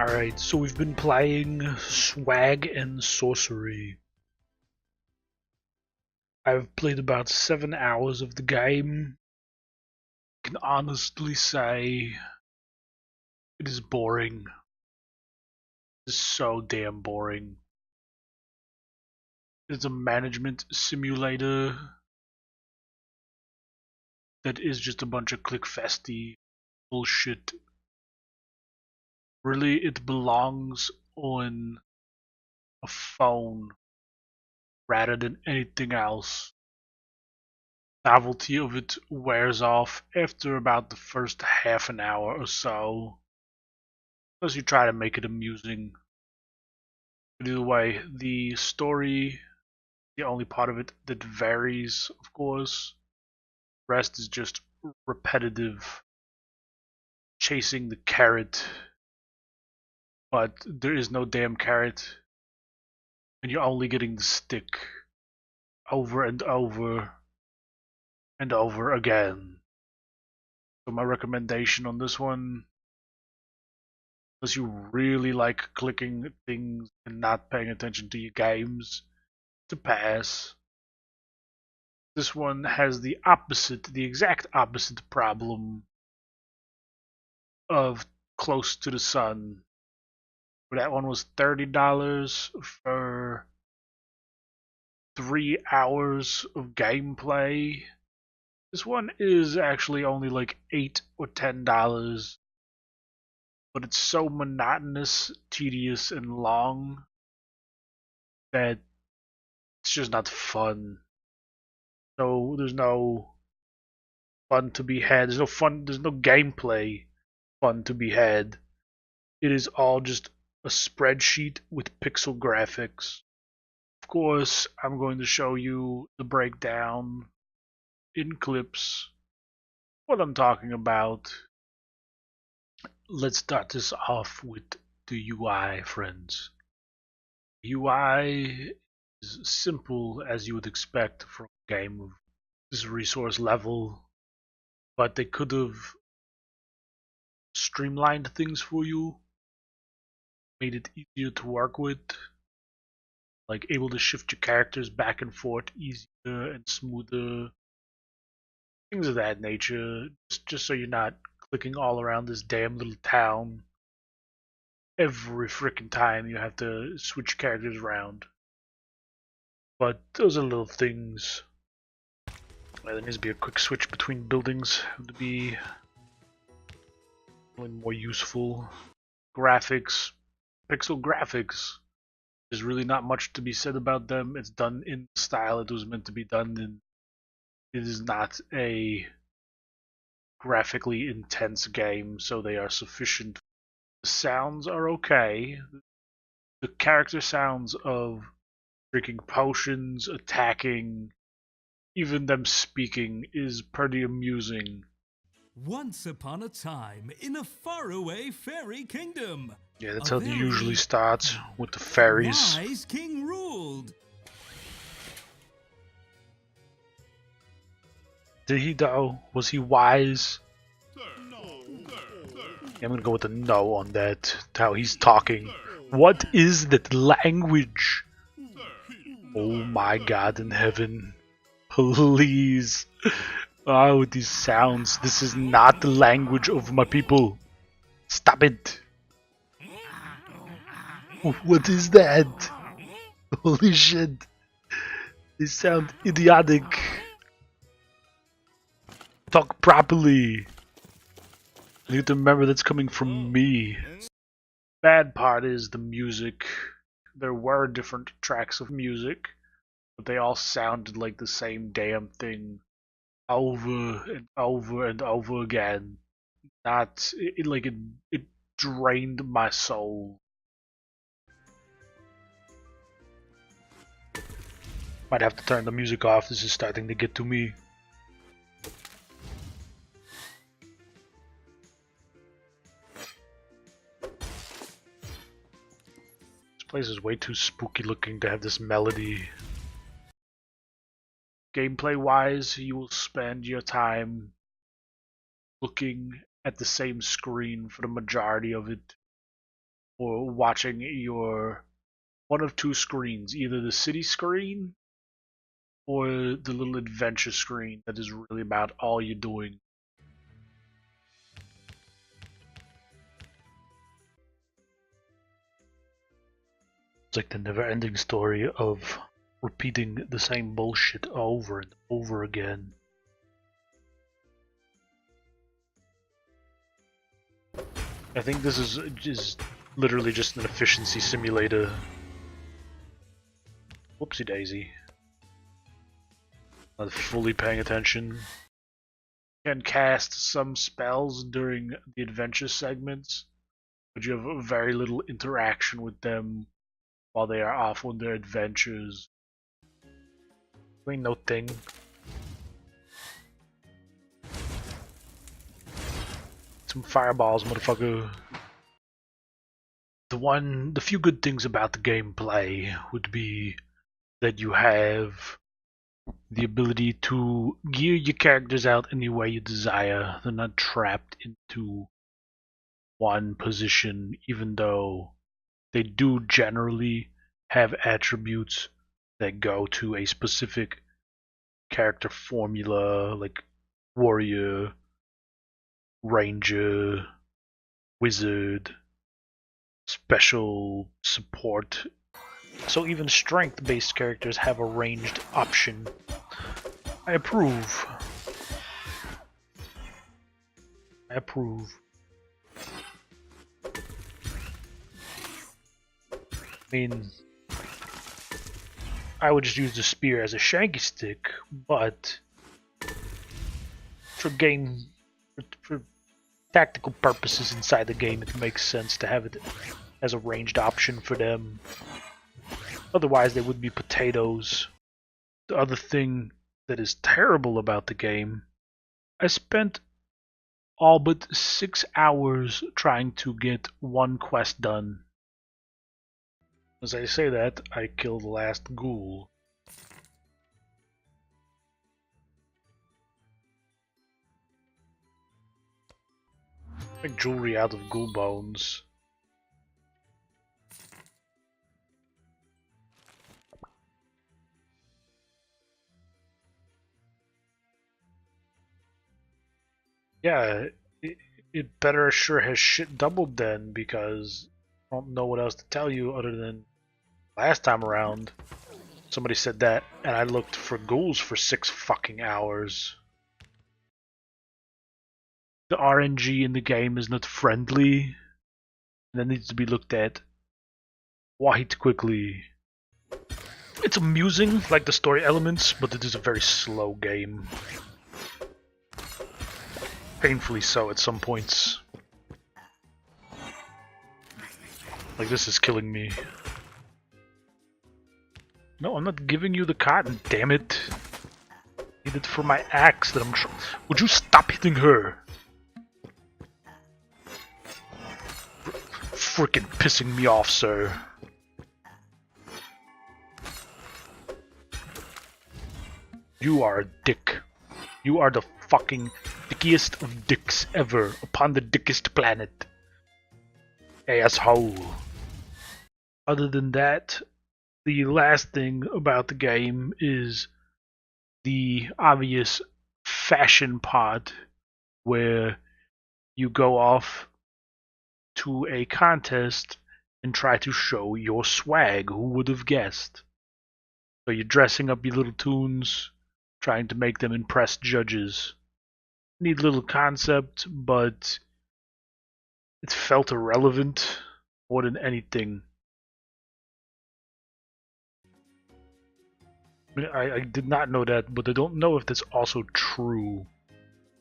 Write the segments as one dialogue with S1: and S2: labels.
S1: Alright, so we've been playing Swag and Sorcery. I've played about 7 hours of the game. I can honestly say it is boring. It is so damn boring. It's a management simulator that is just a bunch of click-festy bullshit. Really, it belongs on a phone rather than anything else. Novelty of it wears off after about the first half an hour or so, unless you try to make it amusing. But either way, the story, the only part of it that varies, of course. The rest is just repetitive, chasing the carrot, but there is no damn carrot, and you're only getting the stick over and over and over again. So my recommendation on this one, unless you really like clicking things and not paying attention to your games, to pass. This one has the exact opposite problem of Close to the Sun. That one was $30 for 3 hours of gameplay. This one is actually only like $8 or $10, but it's so monotonous, tedious, and long that it's just not fun. So there's no fun to be had. There's no gameplay fun to be had. It is all just a spreadsheet with pixel graphics. Of course, I'm going to show you the breakdown in clips, what I'm talking about. Let's start this off with the UI, friends. UI is simple as you would expect from a game of this resource level, but they could have streamlined things for you, made it easier to work with, like able to shift your characters back and forth easier and smoother, things of that nature, just so you're not clicking all around this damn little town every freaking time you have to switch characters around. But those are little things. There needs to be a quick switch between buildings to be more useful. Graphics, pixel graphics. There's really not much to be said about them. It's done in the style it was meant to be done in. It is not a graphically intense game, so they are sufficient. The sounds are okay. The character sounds of drinking potions, attacking, even them speaking is pretty amusing.
S2: Once upon a time, in a faraway fairy kingdom.
S1: Yeah, that's how it usually starts, with the fairies.
S2: Wise king ruled.
S1: Did he though? Was he wise? Yeah, I'm gonna go with a no on that. How he's talking. What is that language? Oh my God in heaven. Please. Oh, with these sounds. This is not the language of my people. Stop it. What is that? Holy shit. They sound idiotic. Talk properly. You have to remember that's coming from me. Bad part is the music. There were different tracks of music, but they all sounded like the same damn thing over and over and over again. It drained my soul. Might have to turn the music off. This is starting to get to me. This place is way too spooky looking to have this melody. Gameplay wise, you will spend your time looking at the same screen for the majority of it. or watching your one of two screens, either the city screen or the little adventure screen that is really about all you're doing. It's like the never-ending story of repeating the same bullshit over and over again. I think this is literally just an efficiency simulator. Whoopsie daisy. Not fully paying attention. You can cast some spells during the adventure segments, but you have very little interaction with them while they are off on their adventures. Doing no thing. Some fireballs, motherfucker. The few good things about the gameplay would be that you have the ability to gear your characters out any way you desire. They're not trapped into one position, even though they do generally have attributes that go to a specific character formula, like warrior, ranger, wizard, special support. So even strength-based characters have a ranged option. I approve. I approve. I mean, I would just use the spear as a shanky stick, but for tactical purposes inside the game, it makes sense to have it as a ranged option for them. Otherwise, they would be potatoes. The other thing that is terrible about the game, I spent all but 6 hours trying to get one quest done. As I say that, I killed the last ghoul. Make jewelry out of ghoul bones. Yeah, it better sure has shit doubled then, because I don't know what else to tell you other than last time around somebody said that and I looked for ghouls for 6 fucking hours. The RNG in the game is not friendly, and that needs to be looked at quite quickly. It's amusing, like the story elements, but it is a very slow game. Painfully so at some points. Like, this is killing me. No, I'm not giving you the cotton, damn it. I need it for my axe that I'm Would you stop hitting her? Frickin' pissing me off, sir. You are a dick. You are the fucking dickiest of dicks ever upon the dickest planet. Asshole. Other than that, the last thing about the game is the obvious fashion part where you go off to a contest and try to show your swag. Who would have guessed? So you're dressing up your little tunes, trying to make them impress judges. Neat little concept, but it felt irrelevant more than anything. I mean, I did not know that, but I don't know if that's also true.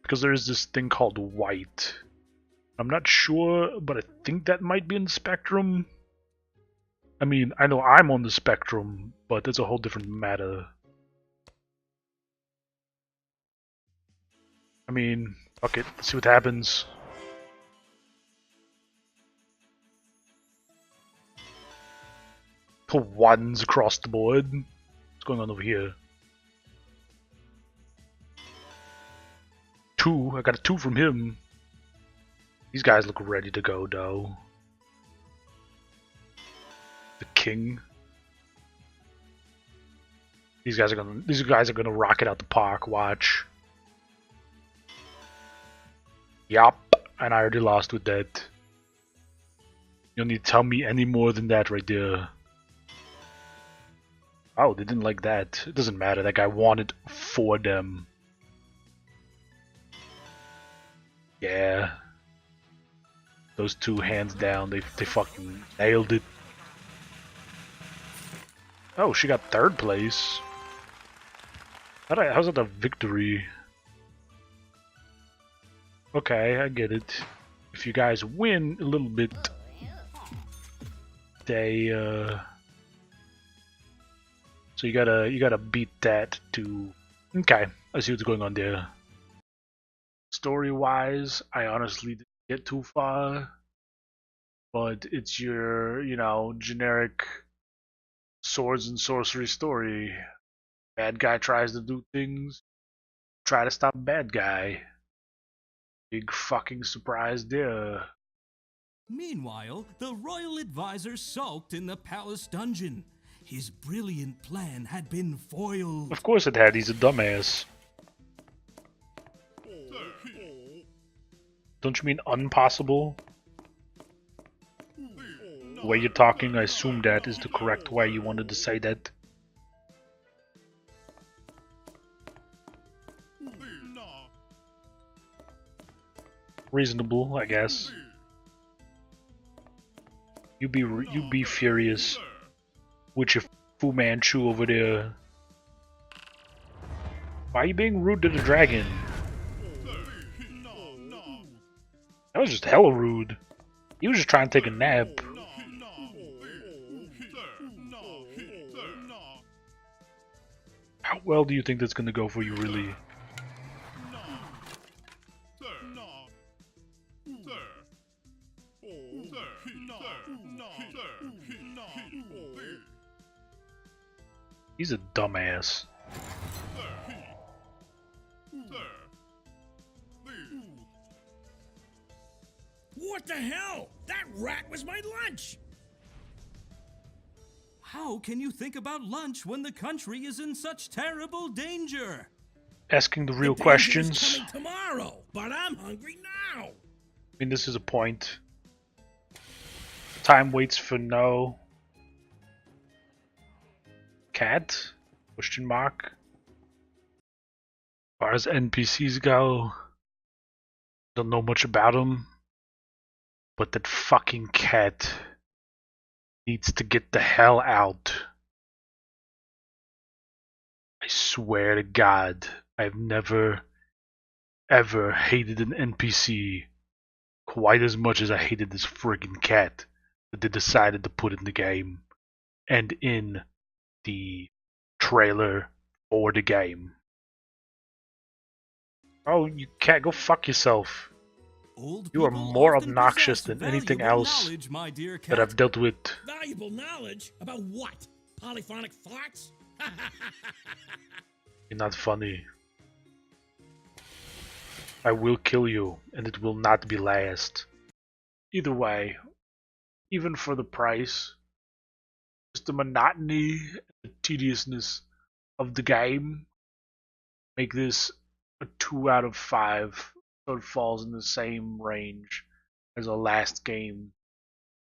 S1: Because there is this thing called white. I'm not sure, but I think that might be in the spectrum. I mean, I know I'm on the spectrum, but it's a whole different matter. I mean, fuck it, let's see what happens. Pull ones across the board. What's going on over here? 2, I got a 2 from him. These guys look ready to go, though. king. These guys are gonna rock it out the park. Watch. Yup, and I already lost with that. You don't need to tell me any more than that right there. Oh, they didn't like that. It doesn't matter. That guy wanted for them. Yeah. Those two, hands down, they fucking nailed it. Oh, she got third place. How's that a victory? Okay, I get it. If you guys win a little bit, they so you gotta beat that to. Okay, I see what's going on there. Story-wise, I honestly didn't get too far, but it's your, generic swords and sorcery story. Bad guy tries to do things, try to stop bad guy. Big fucking surprise there.
S2: Meanwhile, the royal advisor sulked in the palace dungeon. His brilliant plan had been foiled.
S1: Of course it had, he's a dumbass. Don't you mean impossible? The way you're talking, I assume that is the correct way you wanted to say that. Reasonable, I guess. You be furious with your Fu Manchu over there. Why are you being rude to the dragon? That was just hella rude. He was just trying to take a nap. How well do you think that's gonna go for you, really? He's a dumbass.
S3: What the hell? That rat was my lunch!
S2: How can you think about lunch when the country is in such terrible danger?
S1: Asking the real
S3: The danger
S1: questions.
S3: is coming tomorrow, but I'm hungry now.
S1: I mean, this is a point. Time waits for no. Cat? Question mark. As far as NPCs go, don't know much about them. But that fucking cat needs to get the hell out. I swear to God, I've never, ever hated an NPC quite as much as I hated this friggin' cat that they decided to put in the game and in the trailer for the game. Oh, you cat, go fuck yourself. You are more obnoxious than anything else that I've dealt with.
S3: Valuable knowledge? About what? Polyphonic farts?
S1: You're not funny. I will kill you, and it will not be last. Either way, even for the price, just the monotony and the tediousness of the game make this a 2 out of 5. So it falls in the same range as a last game.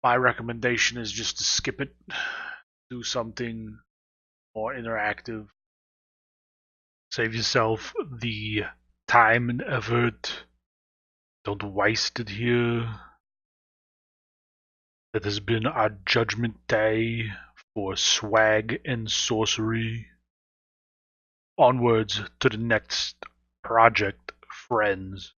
S1: My recommendation is just to skip it, do something more interactive. Save yourself the time and effort. Don't waste it here. That has been our Judgment Day for swag and sorcery. Onwards to the next project, friends.